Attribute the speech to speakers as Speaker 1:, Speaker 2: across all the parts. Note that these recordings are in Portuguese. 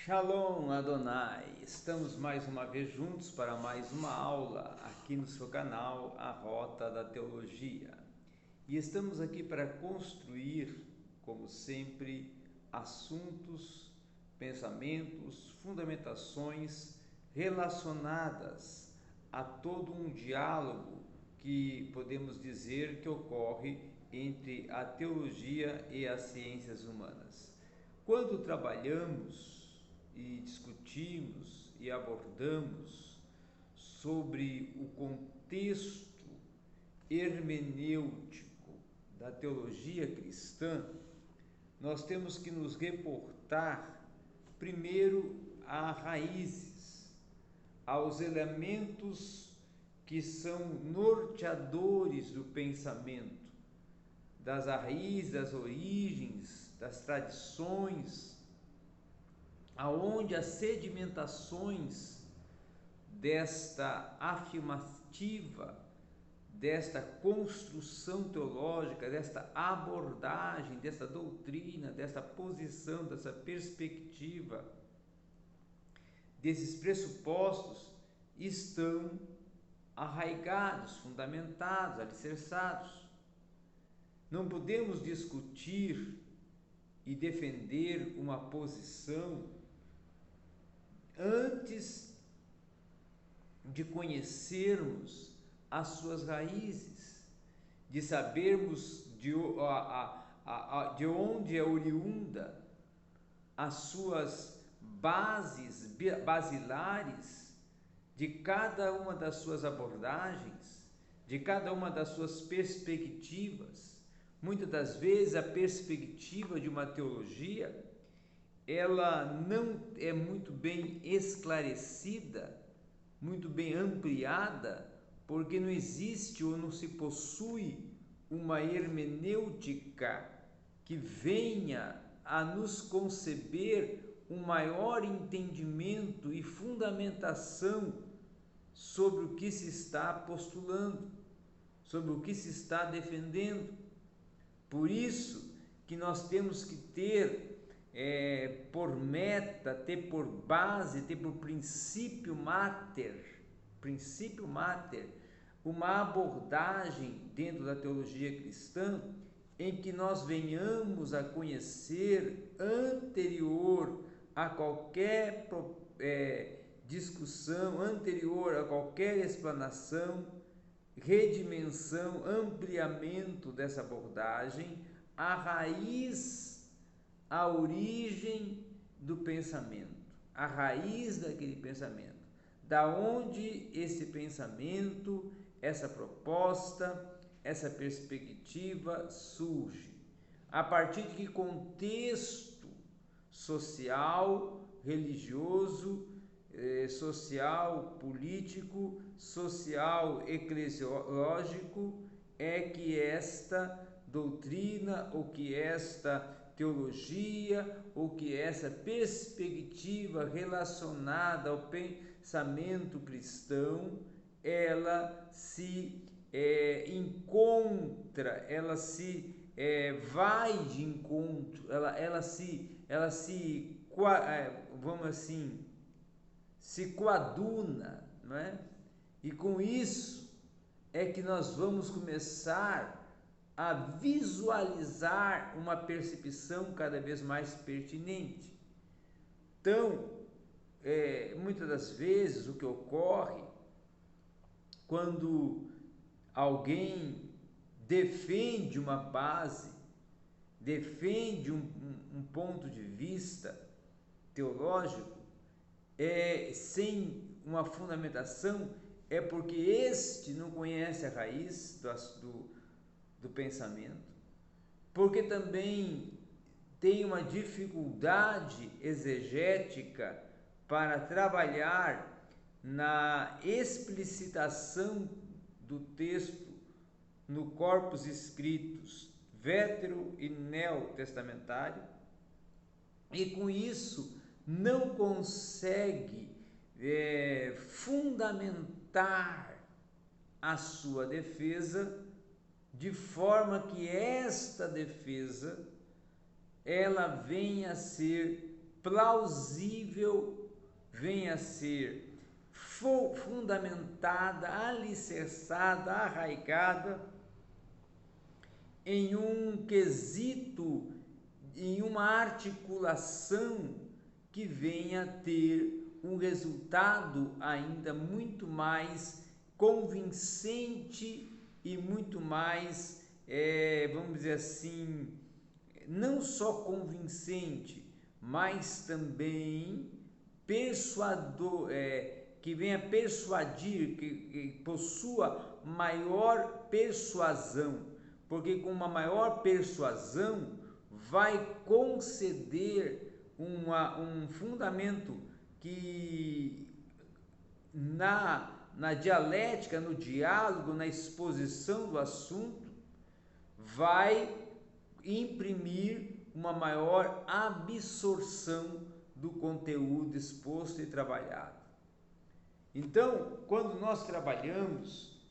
Speaker 1: Shalom Adonai, estamos mais uma vez juntos para mais uma aula aqui no seu canal, A Rota da Teologia. E estamos aqui para construir, como sempre, assuntos, pensamentos, fundamentações relacionadas a todo um diálogo que podemos dizer que ocorre entre a teologia e as ciências humanas. Quando trabalhamos e discutimos e abordamos sobre o contexto hermenêutico da teologia cristã, nós temos que nos reportar primeiro a raízes, aos elementos que são norteadores do pensamento, das raízes, das origens, das tradições, aonde as sedimentações desta afirmativa, desta construção teológica, desta abordagem, desta doutrina, desta posição, dessa perspectiva, desses pressupostos estão arraigados, fundamentados, alicerçados. Não podemos discutir e defender uma posição antes de conhecermos as suas raízes, de sabermos de onde é oriunda as suas bases basilares de cada uma das suas abordagens, de cada uma das suas perspectivas. Muitas das vezes a perspectiva de uma teologia ela não é muito bem esclarecida, muito bem ampliada, porque não existe ou não se possui uma hermenêutica que venha a nos conceber um maior entendimento e fundamentação sobre o que se está postulando, sobre o que se está defendendo. Por isso que nós temos que ter por meta, ter por base, ter por princípio mater, uma abordagem dentro da teologia cristã em que nós venhamos a conhecer anterior a qualquer discussão, anterior a qualquer explanação, redimensão, ampliamento dessa abordagem, a raiz, a origem do pensamento, a raiz daquele pensamento, da onde esse pensamento, essa proposta, essa perspectiva surge, a partir de que contexto social, religioso, social, político, social, eclesiológico é que esta doutrina ou que esta teologia ou que essa perspectiva relacionada ao pensamento cristão ela se encontra, ela se vai de encontro, ela se vamos assim, se coaduna, não é? E com isso é que nós vamos começar a visualizar uma percepção cada vez mais pertinente. Então, muitas das vezes o que ocorre quando alguém defende uma base, defende um ponto de vista teológico, sem uma fundamentação, é porque este não conhece a raiz do pensamento, porque também tem uma dificuldade exegética para trabalhar na explicitação do texto no corpus scriptus vétero e neotestamentário, e com isso não consegue fundamentar a sua defesa de forma que esta defesa ela venha a ser plausível venha a ser fundamentada, alicerçada, arraigada em um quesito, em uma articulação que venha a ter um resultado ainda muito mais convincente e muito mais, vamos dizer assim, não só convincente, mas também persuador, que venha persuadir, que possua maior persuasão, porque com uma maior persuasão vai conceder um fundamento que na dialética, no diálogo, na exposição do assunto, vai imprimir uma maior absorção do conteúdo exposto e trabalhado. Então, quando nós trabalhamos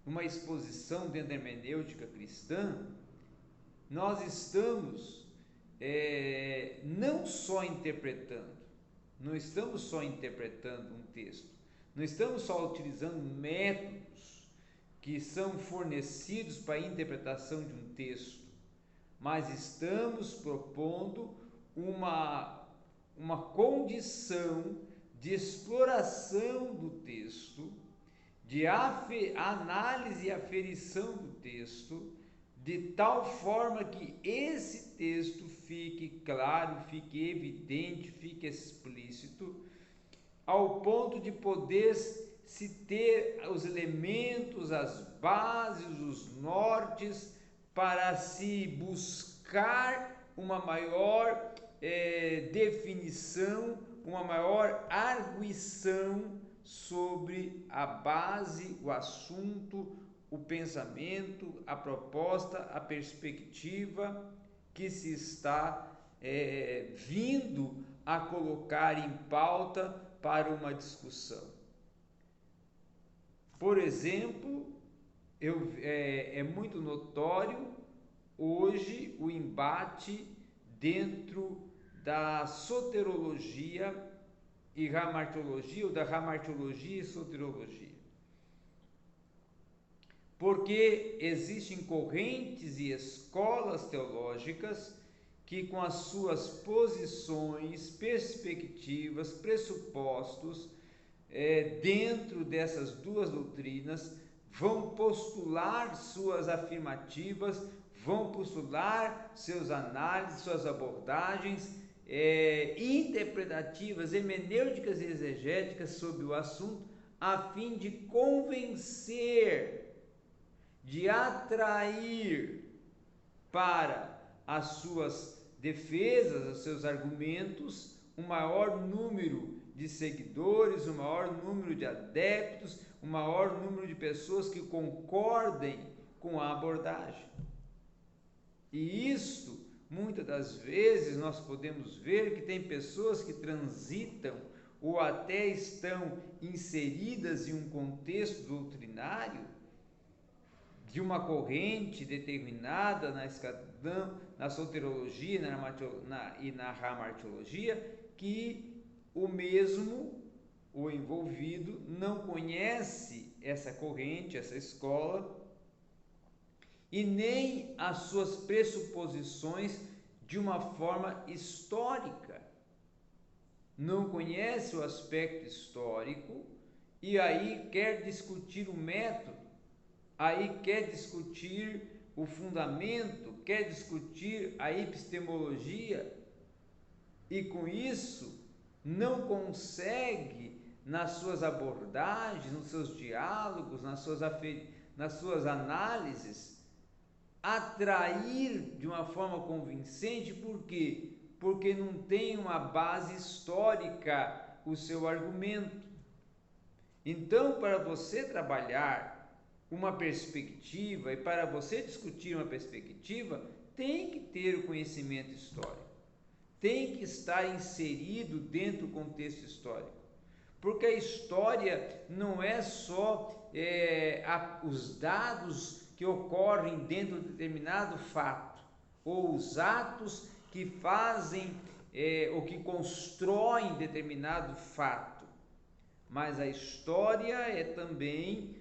Speaker 1: uma exposição dentro da hermenêutica cristã, nós estamos não só interpretando, não estamos só interpretando um texto, não estamos só utilizando métodos que são fornecidos para a interpretação de um texto, mas estamos propondo uma condição de exploração do texto, de análise e aferição do texto, de tal forma que esse texto fique claro, fique evidente, fique explícito, ao ponto de poder se ter os elementos, as bases, os nortes, para se buscar uma maior definição, uma maior arguição sobre a base, o assunto, o pensamento, a proposta, a perspectiva que se está vindo a colocar em pauta para uma discussão. Por exemplo, é muito notório hoje o embate dentro da soterologia e ramartiologia, ou da ramartiologia e soterologia. Porque existem correntes e escolas teológicas que, com as suas posições, perspectivas, pressupostos, dentro dessas duas doutrinas, vão postular suas afirmativas, vão postular seus análises, suas abordagens interpretativas, hermenêuticas e exegéticas sobre o assunto, a fim de convencer, de atrair para as suas defesas, os seus argumentos, um maior número de seguidores, um maior número de adeptos, um maior número de pessoas que concordem com a abordagem. E isto, muitas das vezes, nós podemos ver que tem pessoas que transitam ou até estão inseridas em um contexto doutrinário de uma corrente determinada na soterologia e na ramartiologia, que o envolvido não conhece essa corrente, essa escola, e nem as suas pressuposições de uma forma histórica. Não conhece o aspecto histórico e aí quer discutir o método, aí quer discutir o fundamento, quer discutir a epistemologia, e com isso não consegue, nas suas abordagens, nos seus diálogos, nas suas análises, atrair de uma forma convincente. Por quê? Porque não tem uma base histórica o seu argumento. Então, para você trabalhar uma perspectiva e para você discutir uma perspectiva, tem que ter o conhecimento histórico, tem que estar inserido dentro do contexto histórico, porque a história não é só os dados que ocorrem dentro de determinado fato, ou os atos que fazem ou que constroem determinado fato, mas a história é também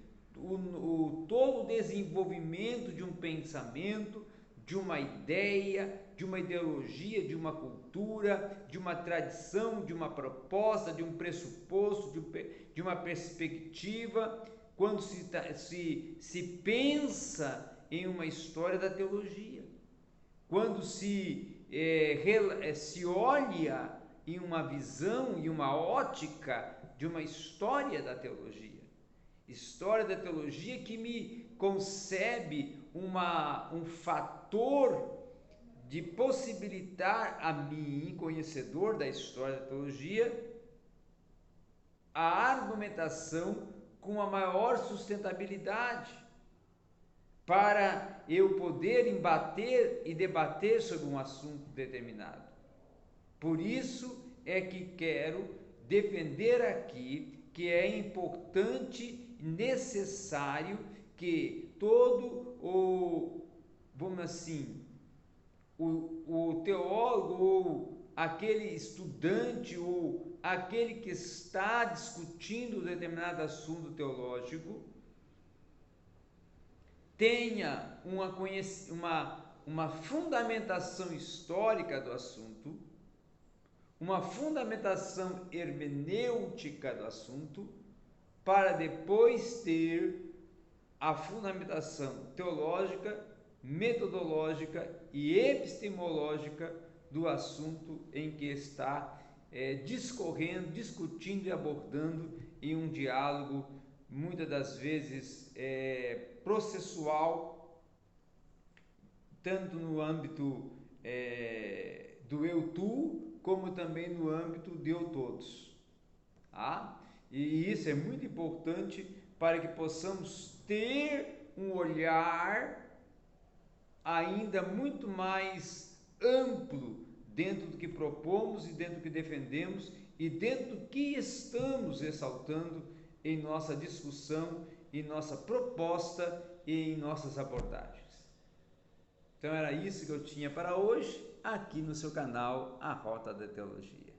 Speaker 1: todo o desenvolvimento de um pensamento, de uma ideia, de uma ideologia, de uma cultura, de uma tradição, de uma proposta, de um pressuposto, de uma perspectiva, quando se pensa em uma história da teologia, quando se olha em uma visão e uma ótica de uma história da teologia. História da teologia que me concebe um fator de possibilitar a mim, conhecedor da história da teologia, a argumentação com a maior sustentabilidade, para eu poder embater e debater sobre um assunto determinado. Por isso é que quero defender aqui que é importante e necessário que todo vamos assim, o teólogo ou aquele estudante ou aquele que está discutindo determinado assunto teológico tenha uma fundamentação histórica do assunto, uma fundamentação hermenêutica do assunto, para depois ter a fundamentação teológica, metodológica e epistemológica do assunto em que está discorrendo, discutindo e abordando em um diálogo, muitas das vezes processual, tanto no âmbito do eu-tu, como também no âmbito de eu-todos. Tá? E isso é muito importante para que possamos ter um olhar ainda muito mais amplo dentro do que propomos e dentro do que defendemos e dentro do que estamos ressaltando em nossa discussão, em nossa proposta e em nossas abordagens. Então era isso que eu tinha para hoje, aqui no seu canal A Rota da Teologia.